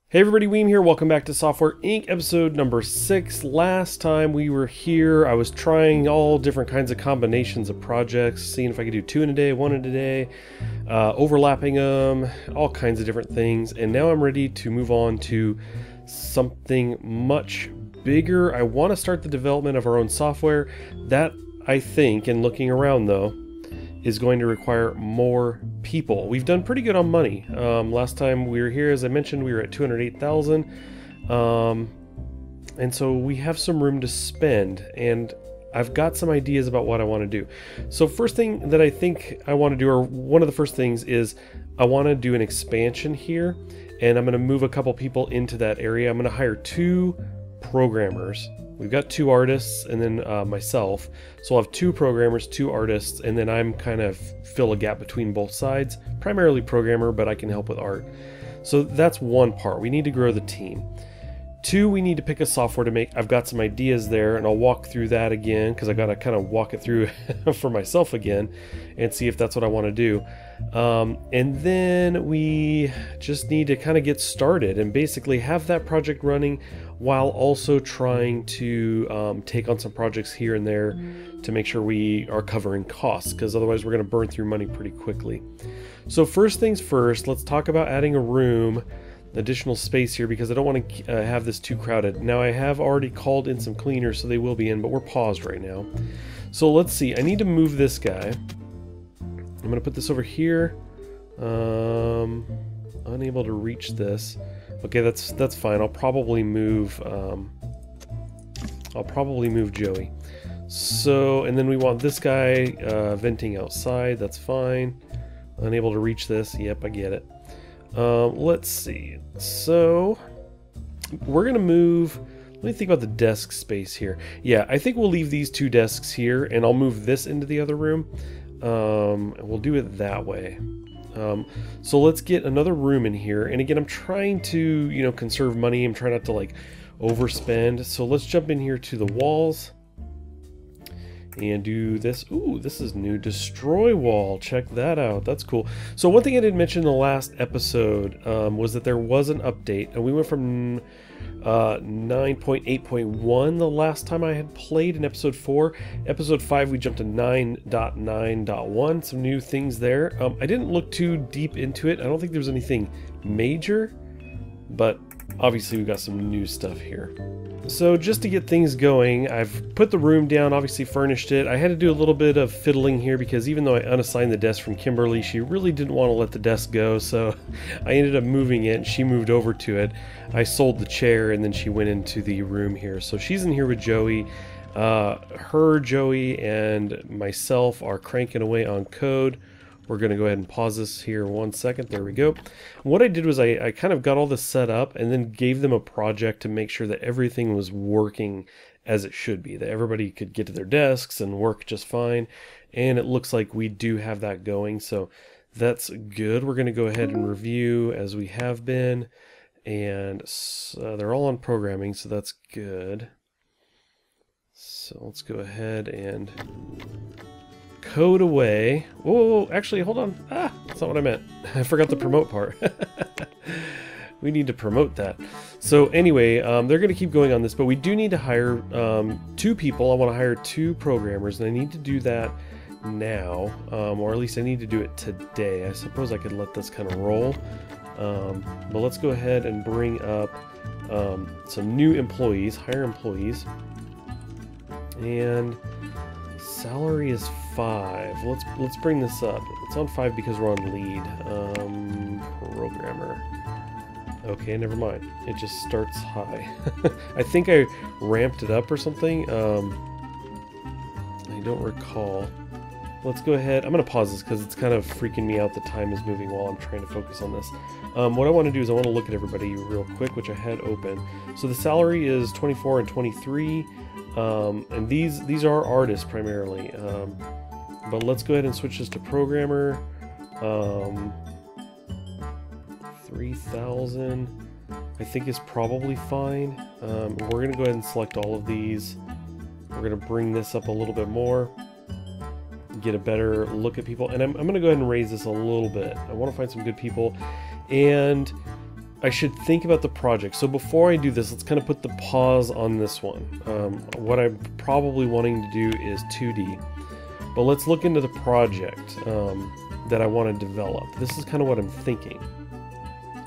Hey everybody, Weem here. Welcome back to Software Inc. episode number 6. Last time we were here, I was trying all different kinds of combinations of projects, seeing if I could do 2 in a day, 1 in a day, overlapping them, all kinds of different things. And now I'm ready to move on to something much bigger. I want to start the development of our own software. That, I think, and looking around though, is going to require more people. We've done pretty good on money. Last time we were here, as I mentioned, we were at 208,000. And so we have some room to spend, and I've got some ideas about what I want to do. So first thing that I think I want to do, or one of the first things, is I want to do an expansion here, and I'm going to move a couple people into that area. I'm going to hire 2 programmers. We've got 2 artists and then myself. So I'll have 2 programmers, 2 artists, and then I'm kind of fill a gap between both sides. Primarily programmer, but I can help with art. So that's one part. We need to grow the team. 2, we need to pick a software to make. I've got some ideas there, and I'll walk through that again because I got to kind of walk it through for myself again and see if that's what I want to do. And then we just need to kind of get started and basically have that project running while also trying to take on some projects here and there to make sure we are covering costs, because otherwise we're going to burn through money pretty quickly. So first things first, let's talk about adding a room, additional space here, because I don't want to have this too crowded. Now I have already called in some cleaners, so they will be in, but we're paused right now. So let's see, I need to move this guy. I'm going to put this over here. Unable to reach this. Okay, that's fine. I'll probably move Joey. So, and then we want this guy venting outside. That's fine. Unable to reach this. Yep, I get it. Let's see. So we're gonna move. Let me think about the desk space here. Yeah, I think we'll leave these 2 desks here, and I'll move this into the other room. And we'll do it that way. So let's get another room in here. And again, I'm trying to, conserve money. I'm trying not to like overspend. So let's jump in here to the walls and do this. Ooh, this is new. Destroy wall. Check that out. That's cool. So one thing I didn't mention in the last episode was that there was an update, and we went from 9.8.1 the last time I had played in episode 4. Episode 5 we jumped to 9.9.1. Some new things there. I didn't look too deep into it. I don't think there was anything major, but obviously we've got some new stuff here. So just to get things going, I've put the room down, obviously furnished it. I had to do a little bit of fiddling here because even though I unassigned the desk from Kimberly, she really didn't want to let the desk go, so I ended up moving it and she moved over to it. I sold the chair and then she went into the room here. So she's in here with Joey. Joey, and myself are cranking away on code. We're going to go ahead and pause this here 1 second. There we go. What I did was I kind of got all this set up and then gave them a project to make sure that everything was working as it should be, that everybody could get to their desks and work just fine. And it looks like we do have that going, so that's good. We're going to go ahead and review as we have been, and they're all on programming, so that's good. So let's go ahead and code away. Whoa, actually, hold on. That's not what I meant. I forgot the promote part. We need to promote that. So anyway, they're going to keep going on this, but we do need to hire 2 people. I want to hire 2 programmers, and I need to do that now, or at least I need to do it today. I suppose I could let this kind of roll, but let's go ahead and bring up some new employees, hire employees, and salary is 5. Let's bring this up. It's on 5 because we're on lead. Programmer. Okay, never mind. It just starts high. I think I ramped it up or something. I don't recall. Let's go ahead. I'm going to pause this because it's kind of freaking me out. The time is moving while I'm trying to focus on this. What I want to do is I want to look at everybody real quick, which I had open. So the salary is 24 and 23. And these are artists primarily, but let's go ahead and switch this to programmer. 3,000 I think is probably fine. We're gonna go ahead and select all of these. We're gonna bring this up a little bit more, get a better look at people, and I'm gonna go ahead and raise this a little bit. I want to find some good people, and I should think about the project. So before I do this, let's kind of put the pause on this one. What I'm probably wanting to do is 2D, but let's look into the project that I want to develop. This is kind of what I'm thinking.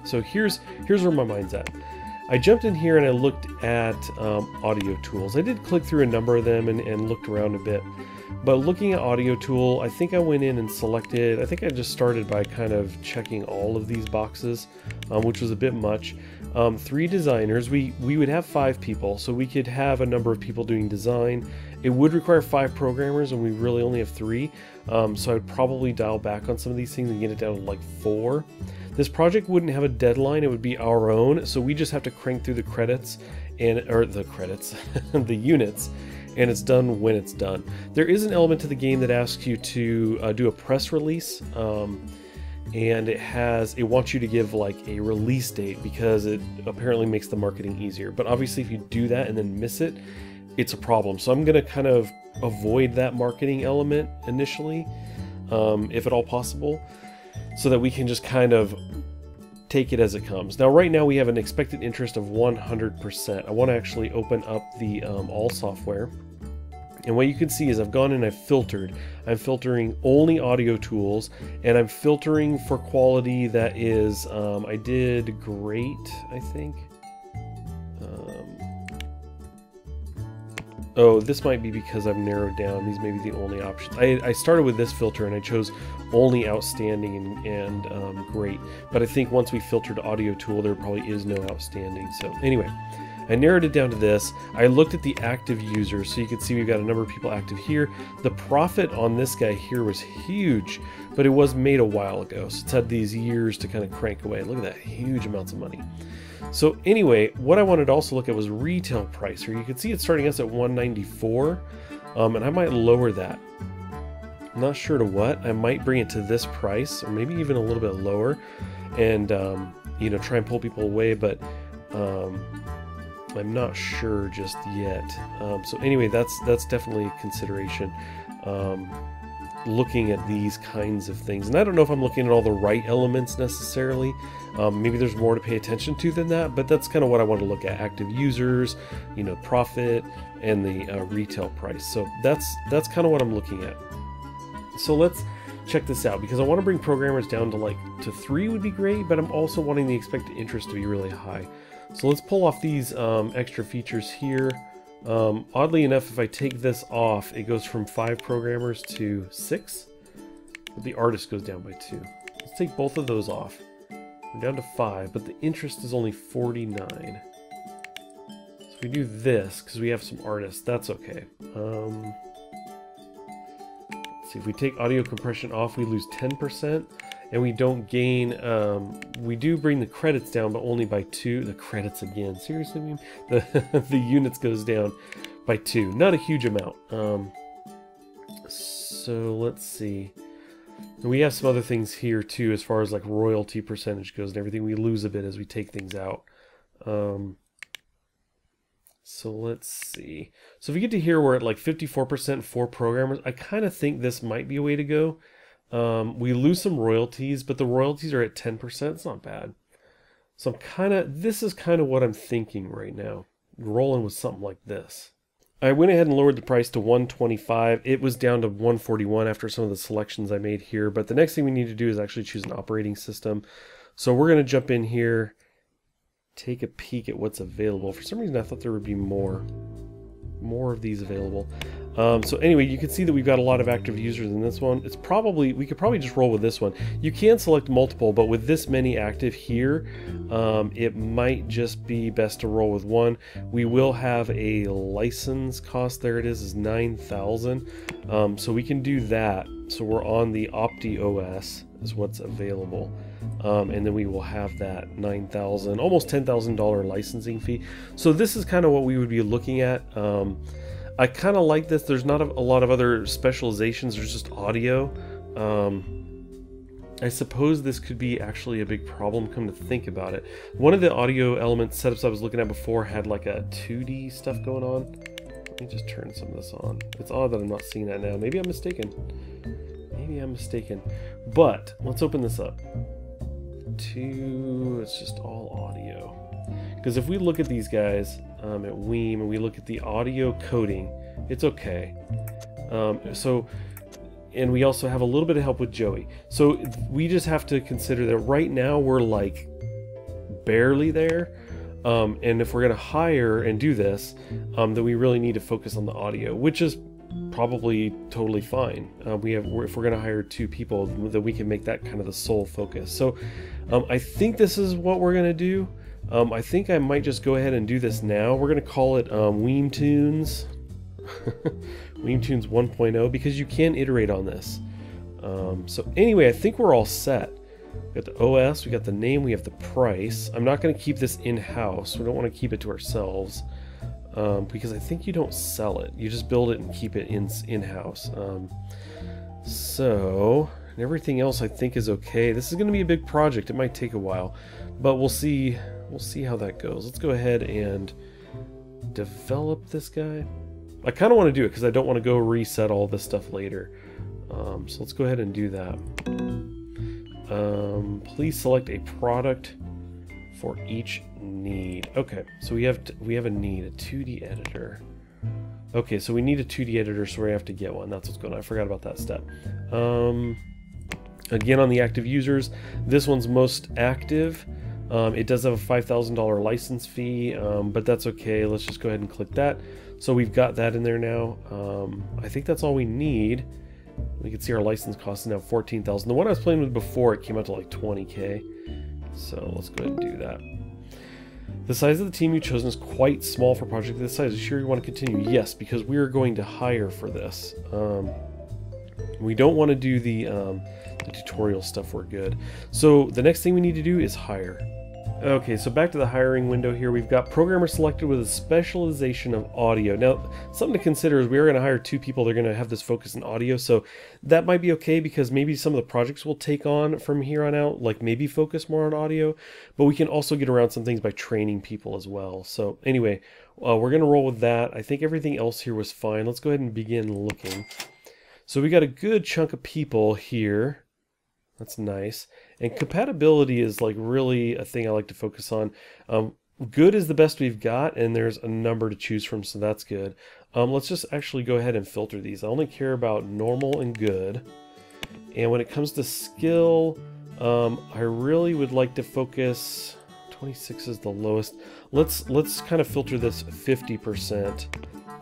So here's where my mind's at. I jumped in here and I looked at audio tools. I did click through a number of them and looked around a bit. But looking at audio tool, I think I went in and selected, I think I just started by kind of checking all of these boxes, which was a bit much. 3 designers, we would have 5 people, so we could have a number of people doing design. It would require 5 programmers and we really only have 3. So I'd probably dial back on some of these things and get it down to like 4. This project wouldn't have a deadline, it would be our own, so we just have to crank through the credits, the units, and it's done when it's done. There is an element to the game that asks you to do a press release, and it wants you to give like a release date because it apparently makes the marketing easier. But obviously if you do that and then miss it, it's a problem. So I'm gonna kind of avoid that marketing element initially, if at all possible, so that we can just kind of take it as it comes. Now right now we have an expected interest of 100%. I want to actually open up the all software, and what you can see is I've gone and I've filtered. I'm filtering only audio tools, and I'm filtering for quality that is I did great, I think. Oh, this might be because I've narrowed down. These may be the only options. I started with this filter and I chose only outstanding and great. But I think once we filtered audio tool, there probably is no outstanding. So anyway, I narrowed it down to this. I looked at the active users. So you can see we've got a number of people active here. The profit on this guy here was huge, but it was made a while ago. So it's had these years to kind of crank away. Look at that, huge amounts of money. So anyway, what I wanted to also look at was retail price here. You can see it's starting us at 194, and I might lower that. I'm not sure to what. I might bring it to this price, or maybe even a little bit lower, and you know, try and pull people away. But I'm not sure just yet. So anyway, that's definitely a consideration. Looking at these kinds of things, and I don't know if I'm looking at all the right elements necessarily. Maybe there's more to pay attention to than that, but that's kind of what I want to look at: active users, you know, profit, and the retail price. So that's kind of what I'm looking at. So let's check this out, because I want to bring programmers down to 3 would be great, but I'm also wanting the expected interest to be really high. So let's pull off these extra features here. Oddly enough, if I take this off, it goes from 5 programmers to 6, but the artist goes down by 2. Let's take both of those off. We're down to 5, but the interest is only 49. So if we do this, because we have some artists, that's okay. Let's see, if we take audio compression off, we lose 10%, and we don't gain, we do bring the credits down, but only by 2. The credits again, seriously, Weem? The units goes down by 2. Not a huge amount. So let's see. And we have some other things here too, as far as like royalty percentage goes and everything. We lose a bit as we take things out. So let's see. So if we get to here, we're at like 54% for programmers. I kind of think this might be a way to go. We lose some royalties, but the royalties are at 10%. It's not bad. So this is kind of what I'm thinking right now. Rolling with something like this. I went ahead and lowered the price to 125. It was down to 141 after some of the selections I made here. But the next thing we need to do is actually choose an operating system. So we're going to jump in here, take a peek at what's available. For some reason, I thought there would be more of these available. So anyway, you can see that we've got a lot of active users in this one. We could probably just roll with this one. You can select multiple, but with this many active here, it might just be best to roll with one. We will have a license cost. There it is 9,000. So we can do that. So we're on the Opti OS is what's available. And then we will have that 9,000, almost $10,000 licensing fee. So this is kind of what we would be looking at. I kind of like this. There's not a lot of other specializations. There's just audio. I suppose this could be actually a big problem, come to think about it. One of the audio elements setups I was looking at before had like a 2D stuff going on. Let me just turn some of this on. It's odd that I'm not seeing that now. Maybe I'm mistaken. Maybe I'm mistaken. But let's open this up. it's just all audio. Because if we look at these guys at Weem and we look at the audio coding, it's okay. And we also have a little bit of help with Joey. So we just have to consider that right now we're like barely there. And if we're going to hire and do this, then we really need to focus on the audio, which is probably totally fine. If we're going to hire 2 people, then we can make that kind of the sole focus. So I think this is what we're going to do. I think I might just go ahead and do this now. We're going to call it Weem Tunes. Weem Tunes 1.0, because you can iterate on this. So anyway, I think we're all set. We got the OS, we got the name, we have the price. I'm not going to keep this in-house. We don't want to keep it to ourselves, because I think you don't sell it. You just build it and keep it in-house. So everything else I think is okay. This is going to be a big project. It might take a while, but we'll see. We'll see how that goes. Let's go ahead and develop this guy. I kind of want to do it because I don't want to go reset all this stuff later. So let's go ahead and do that. Please select a product for each need. Okay, so we have a need, a 2D editor. Okay, so we need a 2D editor, so we have to get one. That's what's going on. I forgot about that step. Again, on the active users, this one's most active. It does have a $5,000 license fee, but that's okay. Let's just go ahead and click that. So we've got that in there now. I think that's all we need. We can see our license cost is now $14,000. The one I was playing with before, it came out to like $20K. So let's go ahead and do that. The size of the team you've chosen is quite small for a project this size. Are you sure you want to continue? Yes, because we are going to hire for this. We don't want to do the tutorial stuff. We're good. So the next thing we need to do is hire. Okay, so back to the hiring window here. We've got programmer selected with a specialization of audio. Now, something to consider is we are going to hire 2 people. They're going to have this focus in audio, so that might be okay because maybe some of the projects we'll take on from here on out, like maybe focus more on audio, but we can also get around some things by training people as well. So anyway, we're going to roll with that. I think everything else here was fine. Let's go ahead and begin looking. So we got a good chunk of people here. That's nice. And compatibility is like really a thing I like to focus on. Good is the best we've got, and there's a number to choose from, so that's good. Let's just actually go ahead and filter these. I only care about normal and good. And when it comes to skill, I really would like to focus, 26 is the lowest. Let's kind of filter this 50%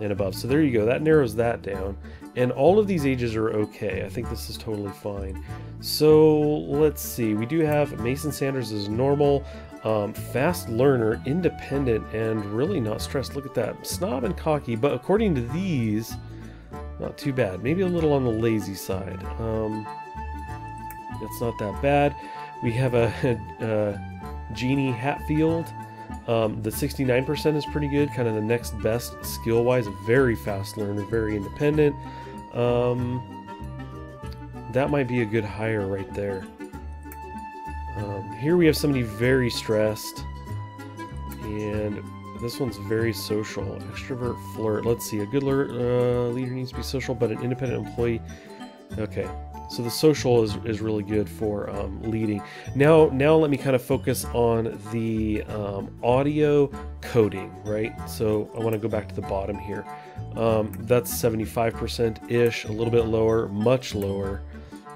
and above. So there you go, that narrows that down. And all of these ages are okay. I think this is totally fine. So let's see, we do have Mason Sanders as normal, fast learner, independent, and really not stressed. Look at that, snob and cocky, but according to these, not too bad. Maybe a little on the lazy side. That's not that bad. We have a Jeannie Hatfield. The 69% is pretty good, kind of the next best skill-wise. Very fast learner, very independent. That might be a good hire right there. Here we have somebody very stressed, and this one's very social. Extrovert, flirt. Let's see, a good leader needs to be social, but an independent employee. Okay, so the social is really good for leading. Now let me kind of focus on the audio coding, right? So I want to go back to the bottom here. That's 75%-ish, a little bit lower, much lower.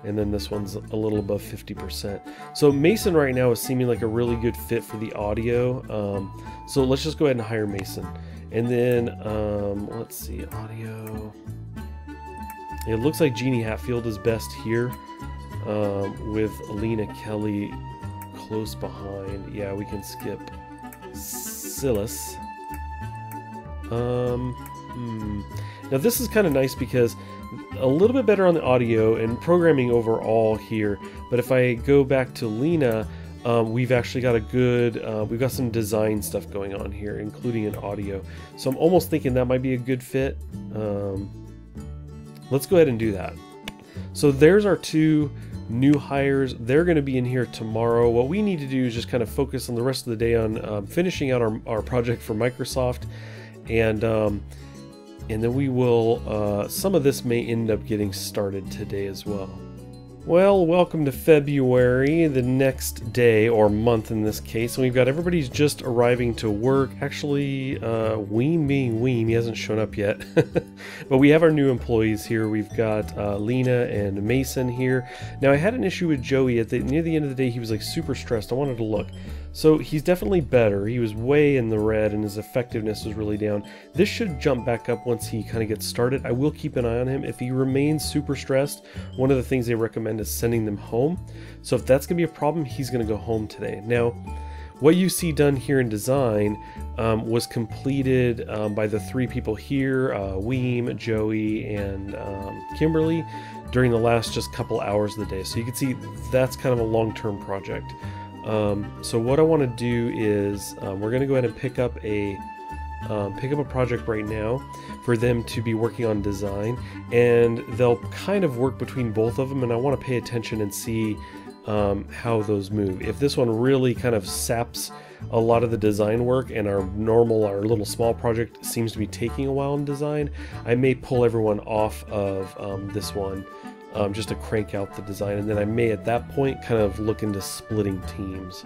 And then this one's a little above 50%. So Mason right now is seeming like a really good fit for the audio. So let's just go ahead and hire Mason. And then, let's see, audio. It looks like Jeannie Hatfield is best here, with Alina Kelly close behind. Yeah, we can skip Silas. Now this is kind of nice because a little bit better on the audio and programming overall here, but if I go back to Lena, we've actually got a good, we've got some design stuff going on here, including an audio. So I'm almost thinking that might be a good fit. Let's go ahead and do that. So there's our 2 new hires. They're going to be in here tomorrow. What we need to do is just kind of focus on the rest of the day on finishing out our project for Microsoft, and then we will, some of this may end up getting started today as well. Well, welcome to February, the next day, or month in this case, and we've got everybody's just arriving to work. Actually, Weem being Weem, he hasn't shown up yet. But we have our new employees here. We've got Lena and Mason here. Now, I had an issue with Joey. Near the end of the day, he was like super stressed. I wanted to look. So he's definitely better. He was way in the red and his effectiveness was really down. This should jump back up once he kind of gets started. I will keep an eye on him. If he remains super stressed, one of the things they recommend is sending them home. So if that's going to be a problem, he's going to go home today. Now, what you see done here in design was completed by the three people here, Weem, Joey, and Kimberly, during the last just couple hours of the day. So you can see that's kind of a long-term project. So what I want to do is we're going to go ahead and pick up a project right now for them to be working on design, and they'll kind of work between both of them, and I want to pay attention and see how those move. If this one really kind of saps a lot of the design work and our little small project seems to be taking a while in design, I may pull everyone off of this one just to crank out the design, and then I may at that point kind of look into splitting teams.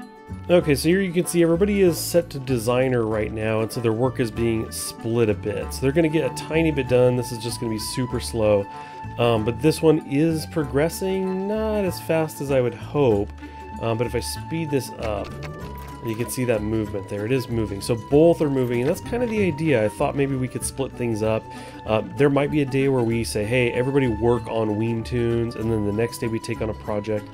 Okay, so here you can see everybody is set to designer right now, and so their work is being split a bit. So they're going to get a tiny bit done. This is just going to be super slow, but this one is progressing not as fast as I would hope. But if I speed this up, you can see that movement there. It is moving. So both are moving, and that's kind of the idea. I thought maybe we could split things up. There might be a day where we say, hey, everybody work on Weem Tunes, and then the next day we take on a project.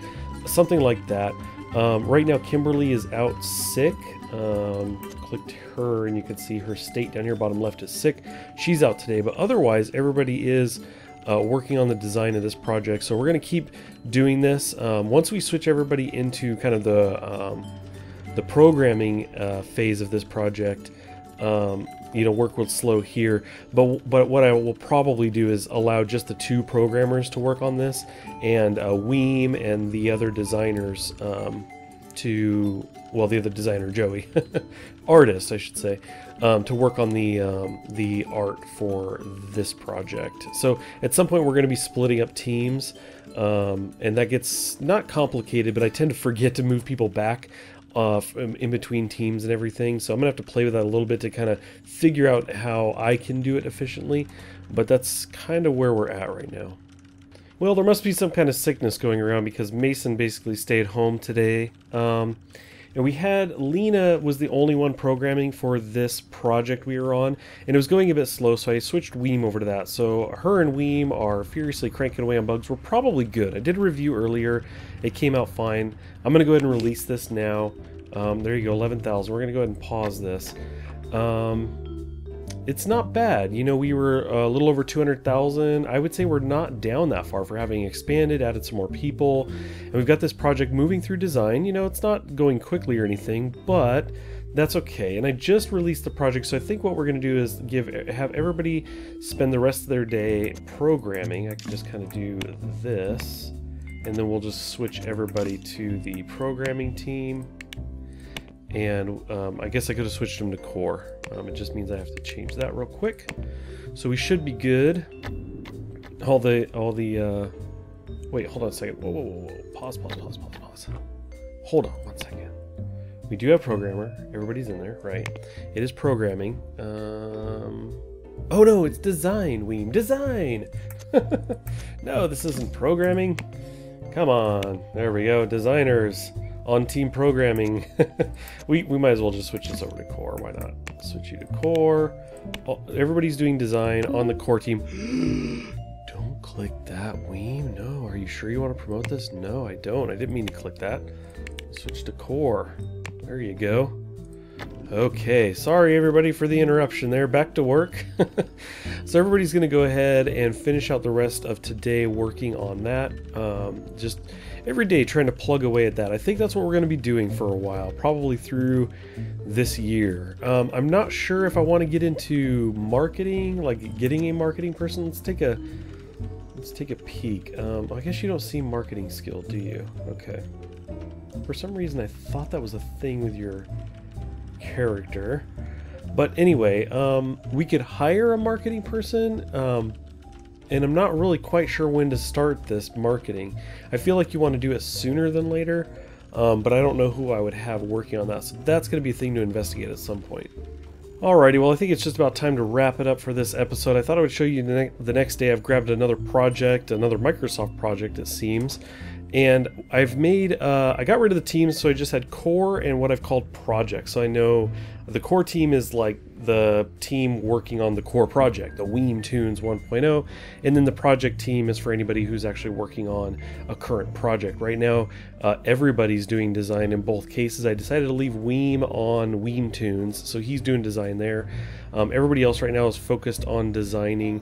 Something like that. Right now, Kimberly is out sick. Clicked her, and you can see her state down here, bottom left, is sick. She's out today, but otherwise, everybody is working on the design of this project. So we're going to keep doing this. Once we switch everybody into kind of the programming phase of this project, work will slow here, but what I will probably do is allow just the two programmers to work on this, and Weem and the other designers the other designer, Joey, artist I should say, to work on the art for this project. So at some point we're going to be splitting up teams, and that gets not complicated, but I tend to forget to move people back in between teams and everything, so I'm gonna have to play with that a little bit to kind of figure out how I can do it efficiently, but that's kind of where we're at right now. Well, there must be some kind of sickness going around because Mason basically stayed home today, and we had Lena was the only one programming for this project we were on, and it was going a bit slow, so I switched Weem over to that. So her and Weem are furiously cranking away on bugs. We're probably good. I did a review earlier. It came out fine. I'm going to go ahead and release this now. There you go, 11,000. We're going to go ahead and pause this. It's not bad. You know, we were a little over 200,000. I would say we're not down that far for having expanded, added some more people, and we've got this project moving through design. You know, it's not going quickly or anything, but that's okay. And I just released the project, so I think what we're going to do is have everybody spend the rest of their day programming. I can just kind of do this, and then we'll just switch everybody to the programming team. And I guess I could have switched them to core. It just means I have to change that real quick. So we should be good. Wait, hold on a second. Whoa. Pause. Hold on 1 second. We do have programmer. Everybody's in there, right? It is programming. Oh no, it's design, Weem. Design! No, this isn't programming. Come on. There we go. Designers on team programming. we might as well just switch this over to core. Why not? Switch you to core. Oh, everybody's doing design on the core team. Don't click that, Weem. No, are you sure you want to promote this? No, I don't. I didn't mean to click that. Switch to core. There you go. Okay, sorry everybody for the interruption there. Back to work. So everybody's going to go ahead and finish out the rest of today working on that. Just every day trying to plug away at that. I think that's what we're going to be doing for a while, probably through this year. I'm not sure if I want to get into marketing, like getting a marketing person. Let's take a peek. I guess you don't see marketing skill, do you? Okay. For some reason I thought that was a thing with your character, but anyway, we could hire a marketing person, and I'm not really quite sure when to start this marketing. I feel like you want to do it sooner than later, but I don't know who I would have working on that, so that's going to be a thing to investigate at some point. Alrighty, well I think it's just about time to wrap it up for this episode. I thought I would show you the next day I've grabbed another project, another Microsoft project it seems, and I've made, I got rid of the teams, so I just had core and what I've called projects. So I know the core team is like the team working on the core project, the Weem Tunes 1.0, and then the project team is for anybody who's actually working on a current project. Right now, everybody's doing design in both cases. I decided to leave Weem on Weem Tunes, so he's doing design there. Everybody else right now is focused on designing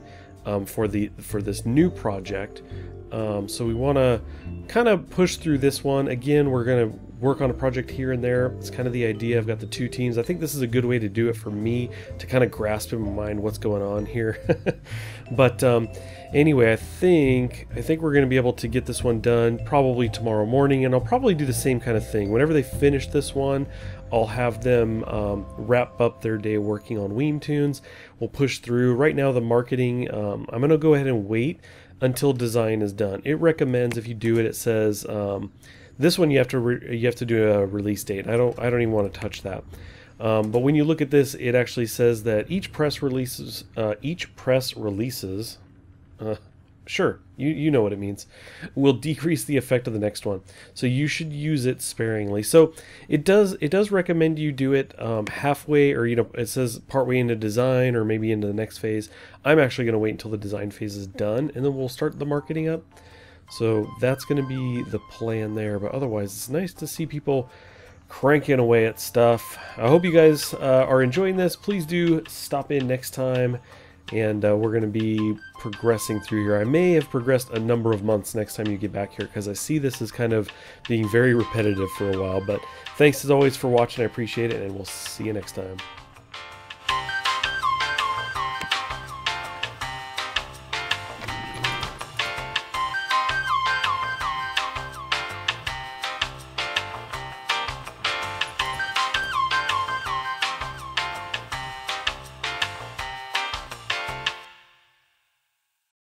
for this new project. So we want to kind of push through this one. Again, we're going to work on a project here and there. It's kind of the idea. I've got the two teams. I think this is a good way to do it for me to kind of grasp in my mind what's going on here. But anyway, I think we're going to be able to get this one done probably tomorrow morning, and I'll probably do the same kind of thing. Whenever they finish this one, I'll have them wrap up their day working on Weem Tunes. We'll push through. Right now, the marketing, I'm going to go ahead and wait until design is done. It recommends if you do it, it says this one you have to do a release date. I don't even want to touch that. But when you look at this, it actually says that each press releases, sure, you know what it means, will decrease the effect of the next one. So you should use it sparingly. So it does recommend you do it halfway, or it says partway into design or maybe into the next phase. I'm actually going to wait until the design phase is done, and then we'll start the marketing up. So that's going to be the plan there. But otherwise, it's nice to see people cranking away at stuff. I hope you guys are enjoying this. Please do stop in next time, and we're going to be progressing through here. I may have progressed a number of months next time you get back here, because I see this as kind of being very repetitive for a while. But thanks as always for watching. I appreciate it, and we'll see you next time.